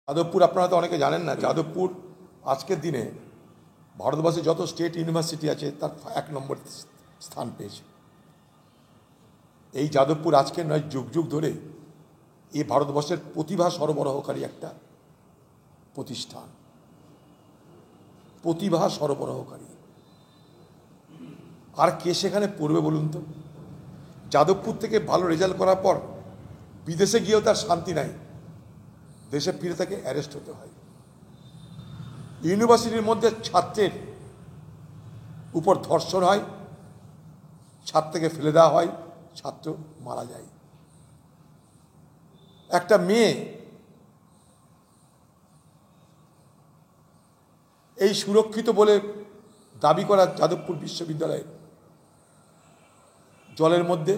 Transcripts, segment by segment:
যাদবপুর আপনারা তো অনেকে জানেন না, যাদবপুর আজকের দিনে ভারতবর্ষে যত স্টেট ইউনিভার্সিটি আছে তার 1 নম্বর স্থান পেয়েছে। এই যাদবপুর আজকের নয়, যুগ যুগ ধরে এই ভারতবর্ষের প্রতিভা সরবরাহকারী একটা প্রতিষ্ঠান, প্রতিভা সরবরাহকারী। আর কে সেখানে পড়বে বলুন তো? যাদবপুর থেকে ভালো রেজাল্ট করার পর বিদেশে গিয়েও তার শান্তি নাই, দেশে ফিরে তাকে অ্যারেস্ট হতে হয়। ইউনিভার্সিটির মধ্যে ছাত্রের উপর ধর্ষণ হয়, ছাত্রকে ফেলে দেওয়া হয়, ছাত্র মারা যায়। একটা মেয়ে এই সুরক্ষিত বলে দাবি করা যাদবপুর বিশ্ববিদ্যালয়ে জলের মধ্যে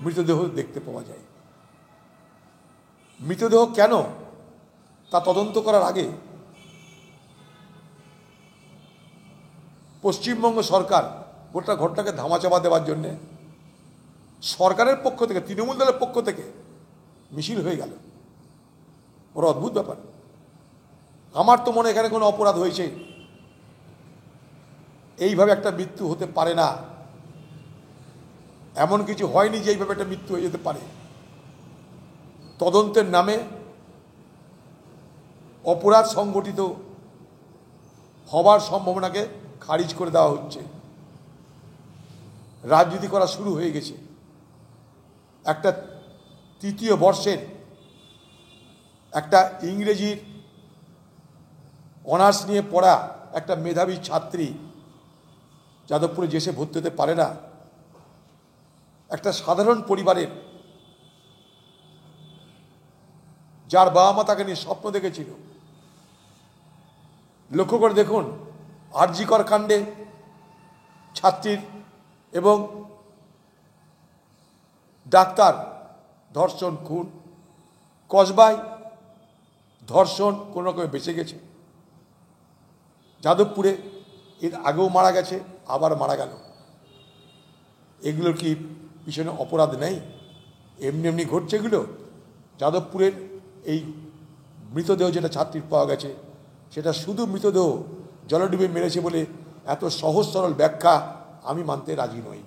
মৃতদেহ দেখতে পাওয়া যায়। মৃতদেহ কেন তা তদন্ত করার আগে পশ্চিমবঙ্গ সরকার গোটা ঘটনাকে ধামাচাপা দেওয়ার জন্য সরকারের পক্ষ থেকে, তৃণমূল দলের পক্ষ থেকে মিছিল হয়ে গেল। বড় অদ্ভুত ব্যাপার। আমার তো মনে এখানে কোনো অপরাধ হয়েছে, এইভাবে একটা মৃত্যু হতে পারে না, এমন কিছু হয়নি যে এইভাবে একটা মৃত্যু হয়ে যেতে পারে। তদন্তের নামে অপরাধ সংগঠিত হবার সম্ভাবনাকে খারিজ করে দেওয়া হচ্ছে। রাজনীতি করা শুরু হয়ে গেছে। একটা তৃতীয় বর্ষের একটা ইংরেজির অনার্স নিয়ে পড়া একটা মেধাবী ছাত্রী যাদবপুরে যে সে ভর্তি হতে পারে না, একটা সাধারণ পরিবারের যার বাবা মা তাকে নিয়ে স্বপ্ন দেখেছিল। লক্ষ্য করে দেখুন, আরজি কর কাণ্ডে ছাত্রীর এবং ডাক্তার ধর্ষণ খুন, কসবায় ধর্ষণ কোনো রকমে বেঁচে গেছে, যাদবপুরে এর আগেও মারা গেছে, আবার মারা গেল। এগুলোর কি পিছনে অপরাধ নেই? এমনি এমনি ঘটছে এগুলো? যাদবপুরের এই মৃতদেহ যেটা ছাত্রীর পাওয়া গেছে, সেটা শুধু মৃতদেহ জলে ডুবে মেরেছে বলে এত সহজ সরল ব্যাখ্যা আমি মানতে রাজি নই।